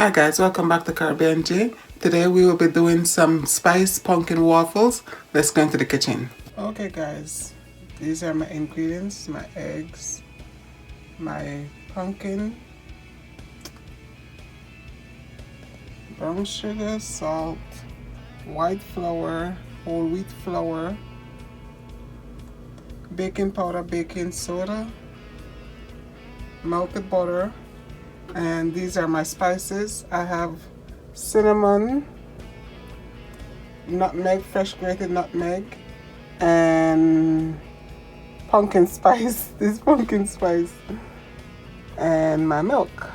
Hi guys, welcome back to Caribbean J. Today we will be doing some spiced pumpkin waffles. Let's go into the kitchen. Okay guys, these are my ingredients, my eggs, my pumpkin, brown sugar, salt, white flour, whole wheat flour, baking powder, baking soda, melted butter, and these are my spices. I have cinnamon, nutmeg, fresh grated nutmeg, and pumpkin spice. This pumpkin spice, and my milk.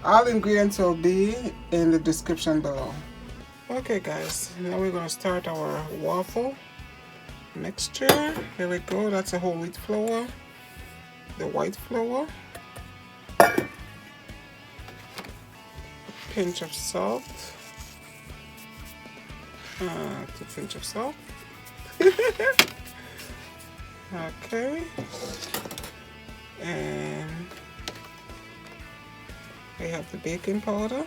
All ingredients will be in the description below. Okay guys, now we're going to start our waffle mixture. Here we go. That's a whole wheat flour, the white flour, pinch of salt, 2 pinch of salt. Okay, and we have the baking powder,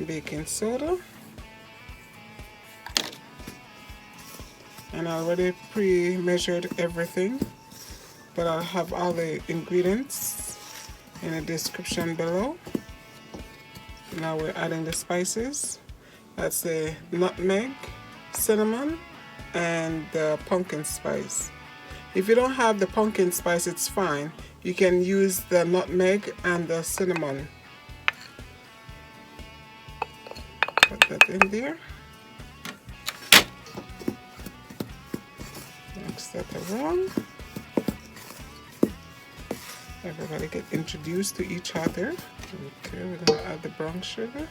baking soda, and I already pre-measured everything, but I'll have all the ingredients in the description below. Now we're adding the spices. That's the nutmeg, cinnamon, and the pumpkin spice. If you don't have the pumpkin spice, it's fine. You can use the nutmeg and the cinnamon. Put that in there. Mix that around. Everybody get introduced to each other. Okay, we're gonna add the brown sugar.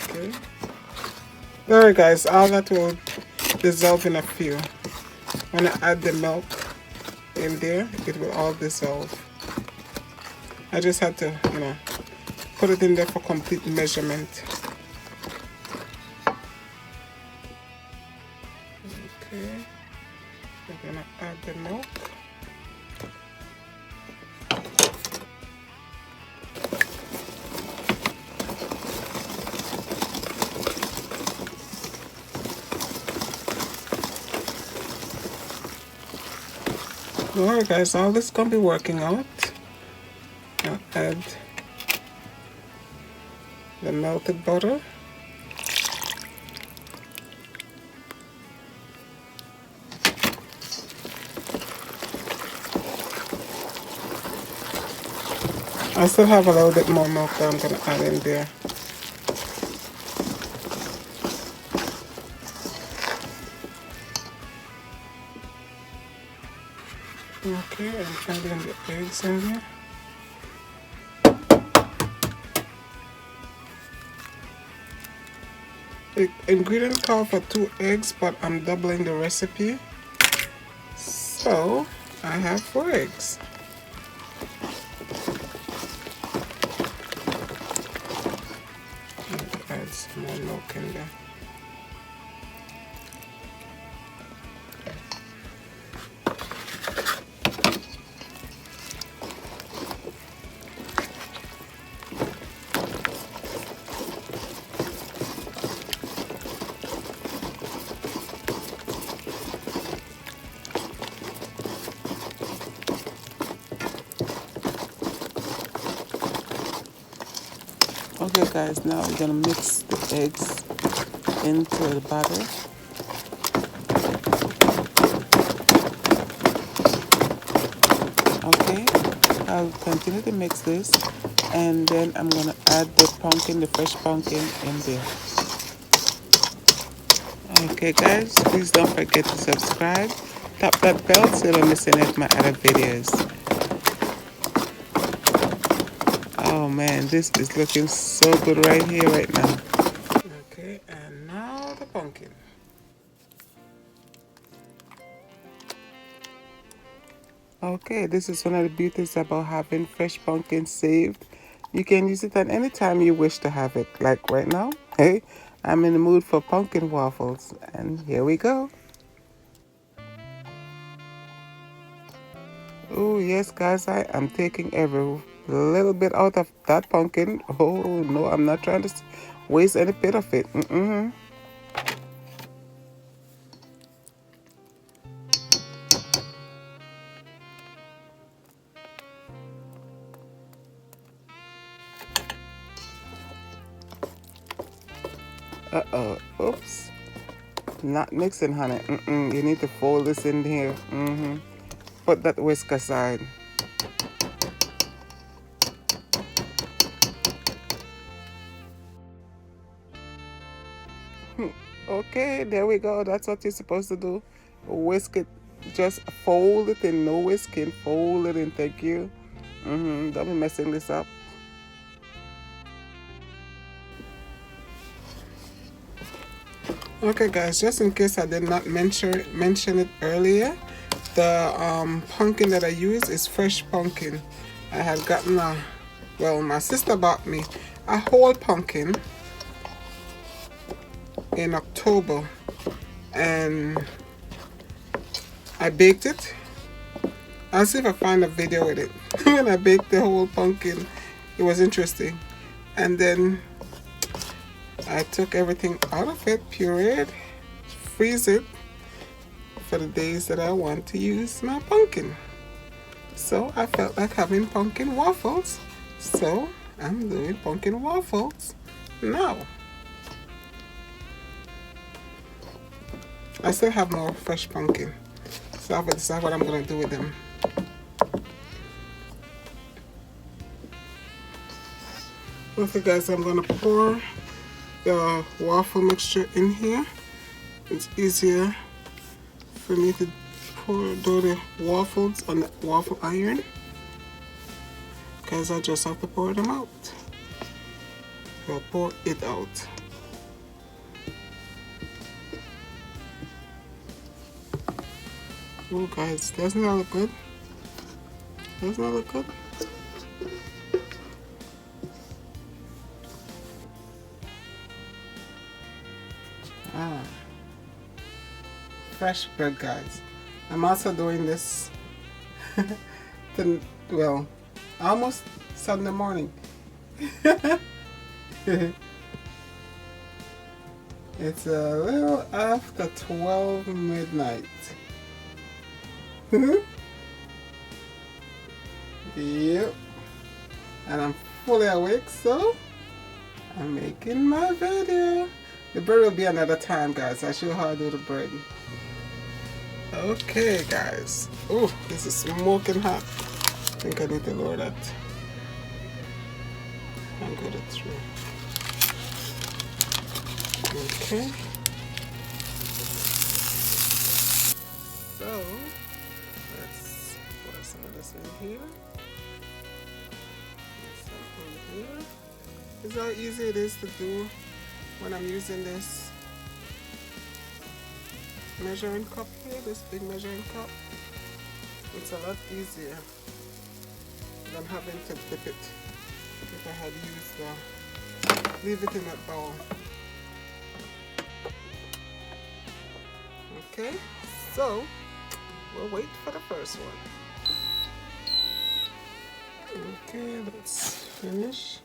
Okay. Alright guys, all that will dissolve in a few. When I add the milk in there, it will all dissolve. I just had to, put it in there for complete measurement. Okay. We're gonna add the milk. Alright guys, all this is gonna be working out. I'll add the melted butter. I still have a little bit more milk that I'm going to add in there. Okay, I'm adding the eggs in there. The ingredient call for 2 eggs, but I'm doubling the recipe. So, I have 4 eggs. Add some more milk in there. Okay guys, now we're gonna mix the eggs into the batter. Okay, I'll continue to mix this, and then I'm gonna add the pumpkin, the fresh pumpkin in there. Okay guys, please don't forget to subscribe, tap that bell so you don't miss any of my other videos. Oh man, this is looking so good right here, right now. Okay, and now the pumpkin. Okay, this is one of the beauties about having fresh pumpkin saved. You can use it at any time you wish to have it. Like right now, hey, I'm in the mood for pumpkin waffles, and here we go. Oh yes, guys, I am taking every little bit out of that pumpkin. Oh no, I'm not trying to waste any bit of it. Uh-oh, oops. Not mixing, honey. You need to fold this in here. Put that whisk aside. Okay, there we go. That's what you're supposed to do. Whisk it. Just fold it in. No whisking. Fold it in. Thank you. Don't be messing this up. Okay, guys. Just in case I did not mention it earlier, the pumpkin that I use is fresh pumpkin. I had gotten my sister bought me a whole pumpkin in October, and I baked it. I'll see if I find a video with it. When I baked the whole pumpkin, it was interesting. And then I took everything out of it, pureed, freeze it for the days that I want to use my pumpkin. So I felt like having pumpkin waffles. So I'm doing pumpkin waffles now. I still have more fresh pumpkin. So I'll decide what I'm going to do with them. Okay guys, I'm going to pour the waffle mixture in here. It's easier for me to do the waffles on the waffle iron, because I just have to pour them out. I'll pour it out. Oh guys, doesn't that look good? Doesn't that look good? Fresh bread, guys. I'm also doing this almost Sunday morning. It's a little after 12 midnight. Yep. And I'm fully awake, so I'm making my video. The bread will be another time, guys. I'll show you how I do the bread. Okay, guys. Oh, this is smoking hot. I think I need to lower that. I'll go through. Okay. So, let's put some of this in here. Some in here. This is how easy it is to do when I'm using this measuring cup here, this big measuring cup. It's a lot easier than having to dip it if I had used leave it in that bowl. Okay, so we'll wait for the first one. Okay, let's finish.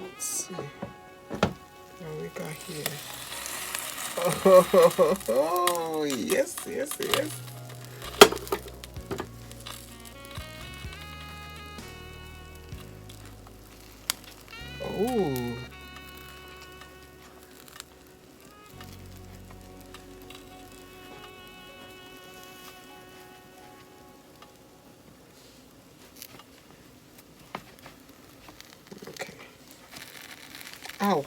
Let's see what we got here. Oh, yes, yes, yes. Oh. Okay. Ow.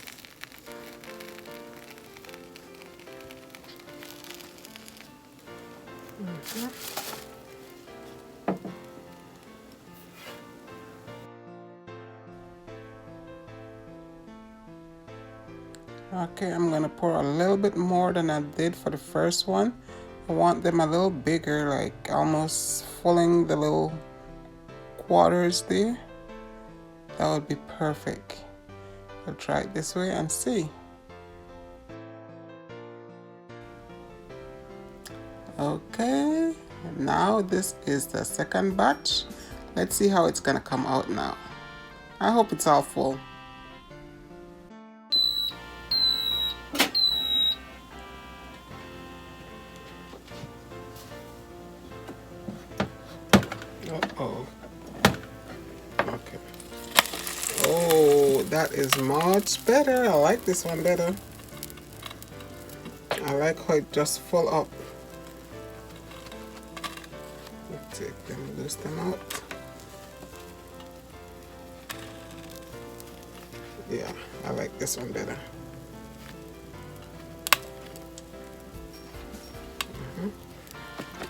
Okay, I'm gonna pour a little bit more than I did for the first one. I want them a little bigger, like almost filling the little quarters there. That would be perfect. I'll try it this way and see. Okay, now this is the second batch. Let's see how it's gonna come out now. I hope it's all full. Uh-oh. Okay. Oh, that is much better. I like this one better. I like how it just full up. Take them, loose them out. Yeah, I like this one better.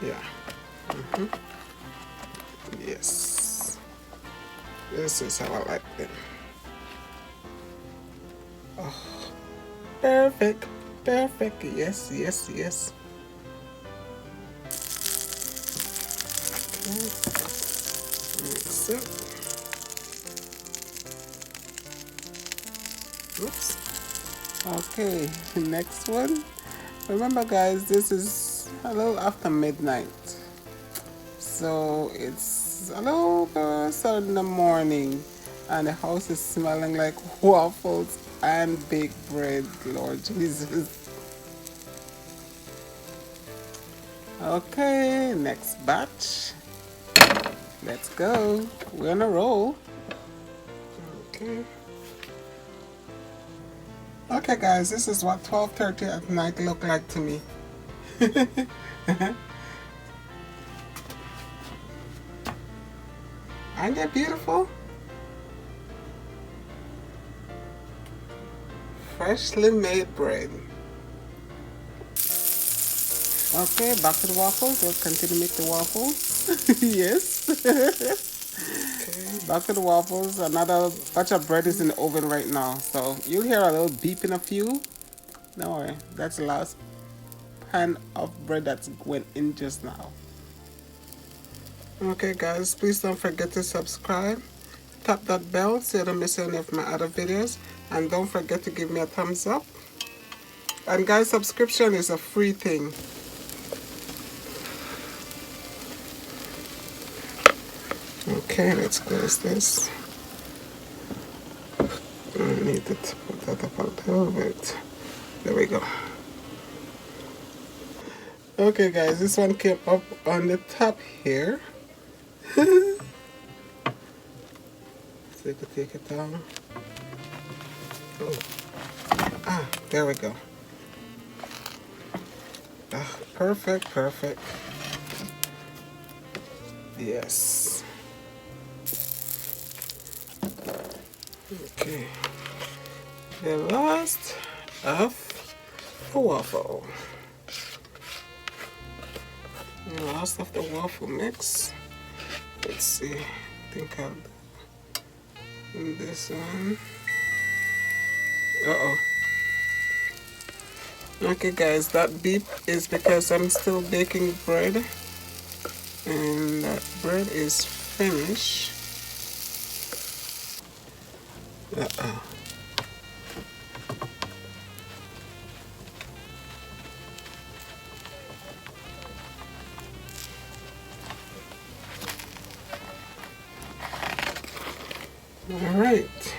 Yeah. Yes. This is how I like them. Oh, perfect. Perfect. Yes, yes, yes. Okay. Mix it. Oops. Okay, next one. Remember guys, this is a little after midnight. So it's a little started in the morning and the house is smelling like waffles and baked bread, Lord Jesus. Okay, next batch. Let's go. We're on a roll. Okay. Okay guys, this is what 12:30 at night look like to me. Aren't they beautiful? Freshly made bread. Okay, back to the waffles. We'll continue to make the waffles. Yes. Okay, back to the waffles. Another batch of bread is in the oven right now. So you'll hear a little beep in a few. Don't worry, that's the last pan of bread that's went in just now. Okay guys, please don't forget to subscribe. Tap that bell so you don't miss any of my other videos. And don't forget to give me a thumbs up. And guys, subscription is a free thing. Okay, let's close this. I need to put that up a little bit. There we go. Okay guys, this one came up on the top here. So you could take it down. Oh. Ah, there we go. Ah, perfect, perfect. Yes. Okay. The last of the waffle. The last of the waffle mix. Let's see. I think I'll do this one. Uh-oh. Okay guys, that beep is because I'm still baking bread. And that bread is finished. Uh-oh. Alright.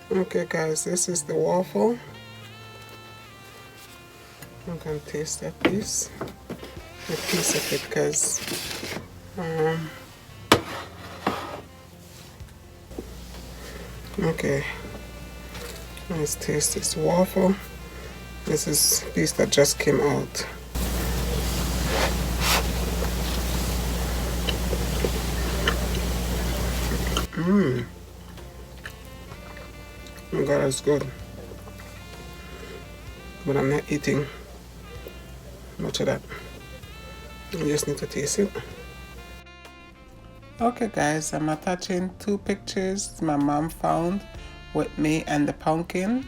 Okay guys, this is the waffle. I'm gonna taste that piece. A piece of it because okay. Let's taste this waffle. This is a piece that just came out. Oh my god, that's good. But I'm not eating much of that. I just need to taste it. Okay guys, I'm attaching two pictures my mom found with me and the pumpkin,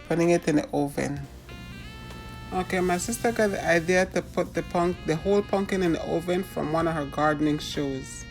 putting it in the oven. Okay, my sister got the idea to put the whole pumpkin in the oven from one of her gardening shows.